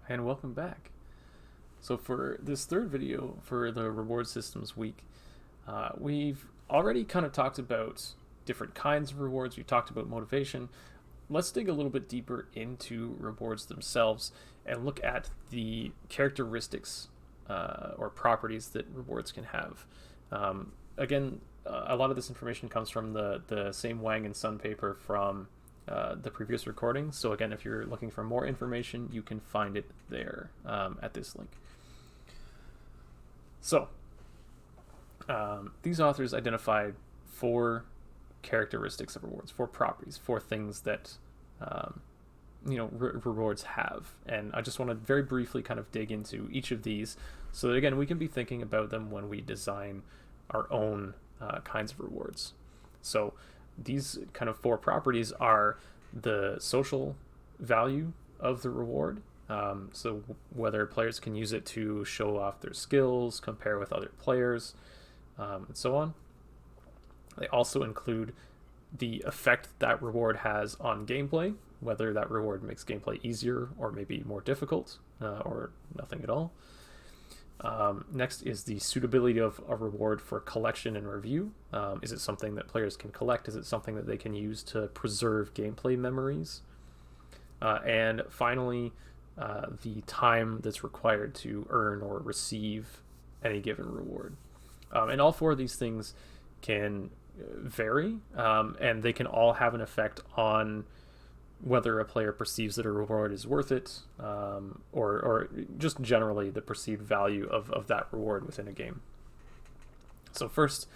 And welcome back. So for this third video for the reward systems week, we've already kind of talked about different kinds of rewards. We talked about motivation. Let's dig a little bit deeper into rewards themselves and look at the characteristics or properties that rewards can have. Again, a lot of this information comes from the same Wang and Sun paper from the previous recording. So again, if you're looking for more information, you can find it there at this link. So these authors identified 4 characteristics of rewards, 4 properties, 4 things that rewards have. And I just want to very briefly kind of dig into each of these so that again we can be thinking about them when we design our own kinds of rewards. So these kind of 4 properties are the social value of the reward. So whether players can use it to show off their skills, compare with other players, and so on. They also include the effect that reward has on gameplay, whether that reward makes gameplay easier or maybe more difficult, or nothing at all. Next is the suitability of a reward for collection and review. Is it something that players can collect? Is it something that they can use to preserve gameplay memories? And finally, the time that's required to earn or receive any given reward. And all 4 of these things can vary, and they can all have an effect on whether a player perceives that a reward is worth it, or just generally the perceived value of that reward within a game. So first,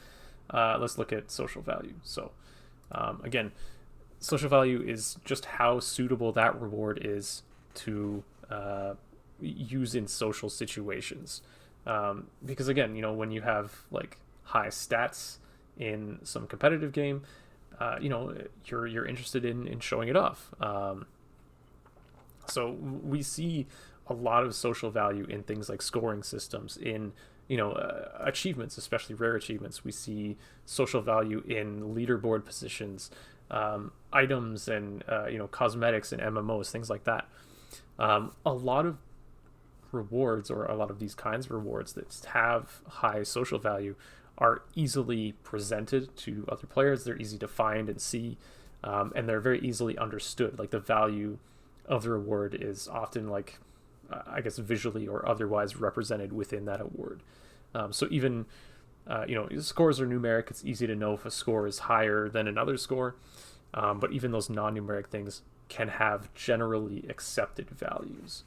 let's look at social value. So again, social value is just how suitable that reward is to use in social situations. Because again, when you have like high stats in some competitive game, you're interested in showing it off. So we see a lot of social value in things like scoring systems, in achievements, especially rare achievements. We see social value in leaderboard positions, items, and cosmetics and MMOs, things like that. A lot of rewards, or a lot of these kinds of rewards that have high social value, are easily presented to other players. They're easy to find and see, and they're very easily understood. Like the value of the reward is often visually or otherwise represented within that award. So even scores are numeric. It's easy to know if a score is higher than another score, but even those non-numeric things can have generally accepted values.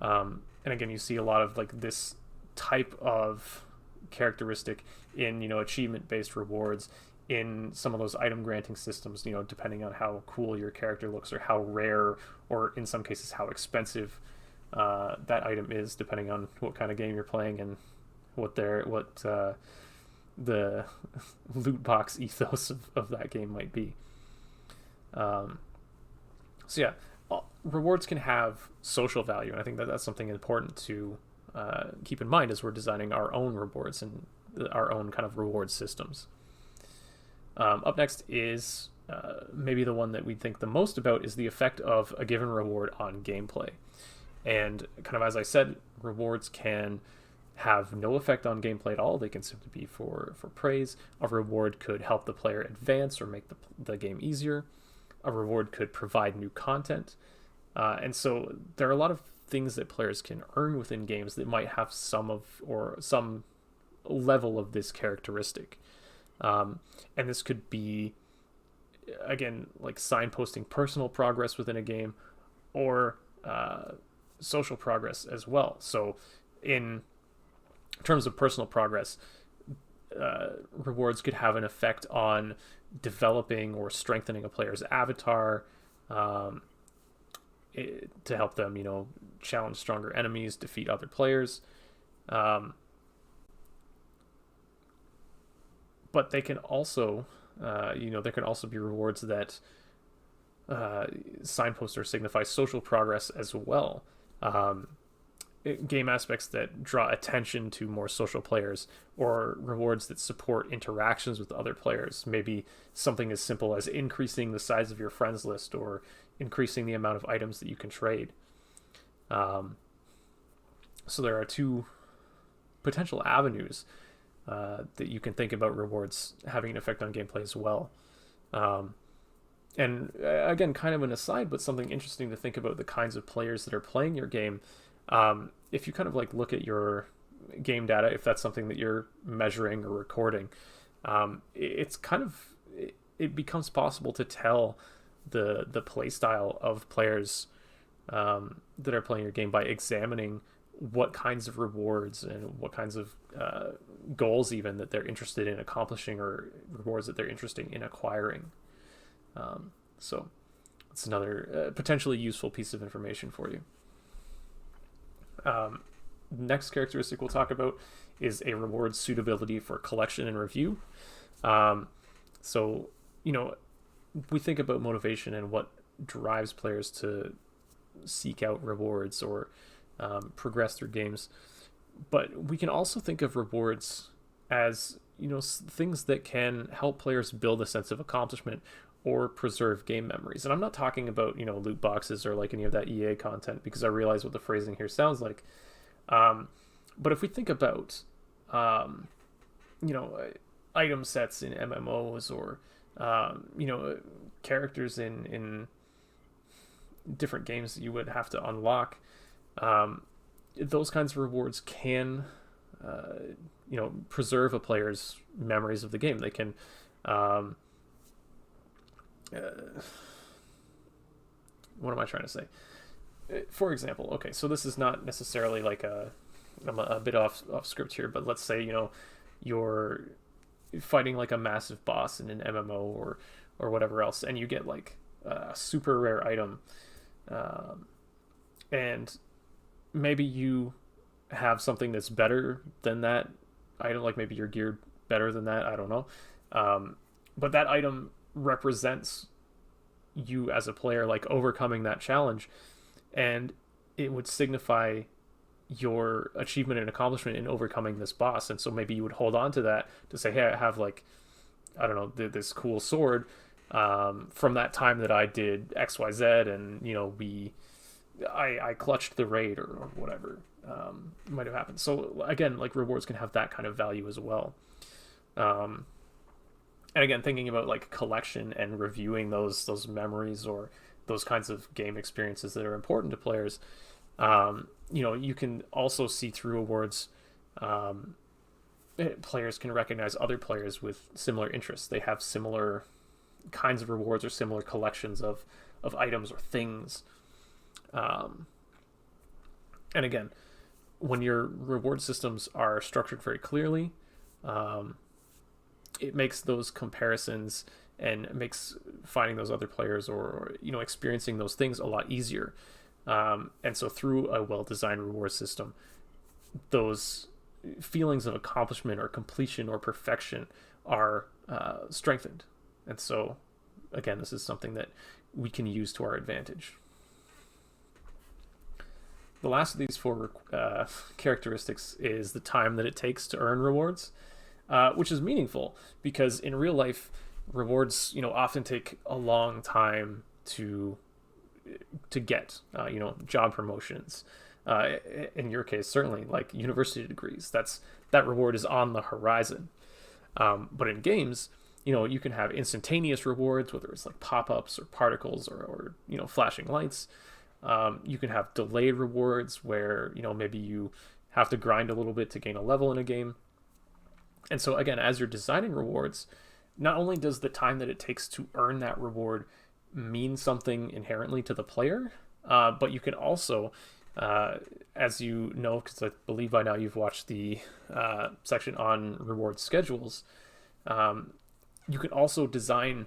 And again, you see a lot of this type of characteristic in achievement-based rewards, in some of those item granting systems, depending on how cool your character looks, or how rare, or in some cases how expensive that item is, depending on what kind of game you're playing and what the loot box ethos of that game might be. So yeah, rewards can have social value, and I think that's something important to keep in mind as we're designing our own rewards and our own kind of reward systems. Up next is maybe the one that we think the most about, is the effect of a given reward on gameplay. And kind of as I said, rewards can have no effect on gameplay at all. They can simply be for praise. A reward could help the player advance or make the game easier. A reward could provide new content. And so there are a lot of things that players can earn within games that might have some level of this characteristic. And this could be, again, like signposting personal progress within a game, or social progress as well. So in terms of personal progress, rewards could have an effect on developing or strengthening a player's avatar, to help them, challenge stronger enemies, defeat other players. But they can also, there can also be rewards that signpost or signify social progress as well. Game aspects that draw attention to more social players, or rewards that support interactions with other players. Maybe something as simple as increasing the size of your friends list, or increasing the amount of items that you can trade. So there are two potential avenues that you can think about rewards having an effect on gameplay as well. And again, kind of an aside, but something interesting to think about the kinds of players that are playing your game. If you kind of like look at your game data, if that's something that you're measuring or recording, it's kind of it becomes possible to tell the play style of players that are playing your game by examining what kinds of rewards and what kinds of goals even that they're interested in accomplishing, or rewards that they're interested in acquiring. So it's another potentially useful piece of information for you. Next characteristic we'll talk about is a reward suitability for collection and review. So, we think about motivation and what drives players to seek out rewards or progress through games. But we can also think of rewards as, things that can help players build a sense of accomplishment or preserve game memories. And I'm not talking about, loot boxes or like any of that EA content, because I realize what the phrasing here sounds like. But if we think about, item sets in MMOs, or, characters in different games that you would have to unlock, those kinds of rewards can, preserve a player's memories of the game. They can, what am I trying to say? For example, okay, so this is not necessarily like I'm a bit off script here, but let's say, you're fighting like a massive boss in an MMO or whatever else, and you get like a super rare item, and maybe you have something that's better than that item, like maybe you're geared better than that, I don't know, but that item represents you as a player, like overcoming that challenge, and it would signify your achievement and accomplishment in overcoming this boss. And so maybe you would hold on to that to say, hey, I have like, I don't know, this cool sword from that time that I did XYZ, and I clutched the raid or whatever might have happened. So again, like rewards can have that kind of value as well. And again, thinking about like collection and reviewing those memories or those kinds of game experiences that are important to players, you can also see through awards. Players can recognize other players with similar interests. They have similar kinds of rewards or similar collections of items or things. And again, when your reward systems are structured very clearly, it makes those comparisons and makes finding those other players or experiencing those things a lot easier. And so through a well-designed reward system, those feelings of accomplishment or completion or perfection are strengthened. And so, again, this is something that we can use to our advantage. The last of these four characteristics is the time that it takes to earn rewards, which is meaningful because in real life, rewards often take a long time to get, job promotions. In your case, certainly like university degrees, that reward is on the horizon. But in games, you can have instantaneous rewards, whether it's like pop-ups or particles or flashing lights. You can have delayed rewards where, maybe you have to grind a little bit to gain a level in a game. And so again, as you're designing rewards, not only does the time that it takes to earn that reward mean something inherently to the player, but you can also, as you know, because I believe by now you've watched the section on reward schedules, you can also design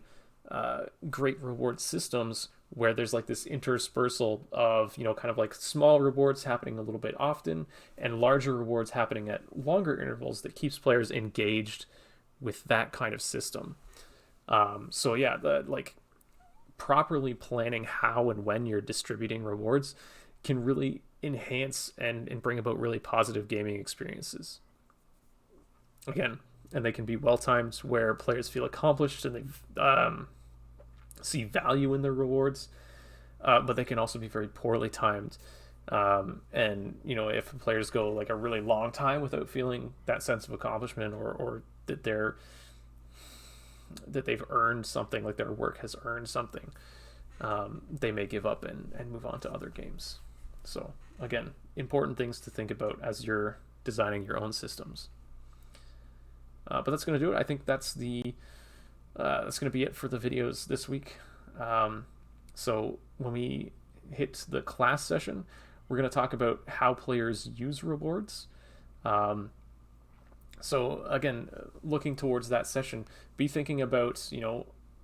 great reward systems where there's like this interspersal of, kind of like small rewards happening a little bit often and larger rewards happening at longer intervals that keeps players engaged with that kind of system. So yeah, properly planning how and when you're distributing rewards can really enhance and bring about really positive gaming experiences. Again, and they can be well-timed where players feel accomplished and they see value in their rewards, but they can also be very poorly timed And if players go like a really long time without feeling that sense of accomplishment, or that they've earned something, like their work has earned something, they may give up and move on to other games. So again, important things to think about as you're designing your own systems. But that's going to do it. I think that's going to be it for the videos this week. So when we hit the class session, we're going to talk about how players use rewards. So again, looking towards that session, be thinking about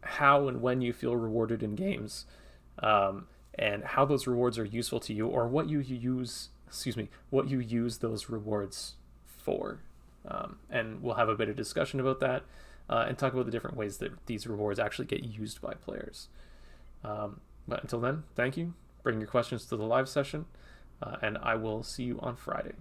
how and when you feel rewarded in games, and how those rewards are useful to you, or what you use those rewards for. And we'll have a bit of discussion about that, and talk about the different ways that these rewards actually get used by players. But until then, thank you. Bring your questions to the live session, and I will see you on Friday.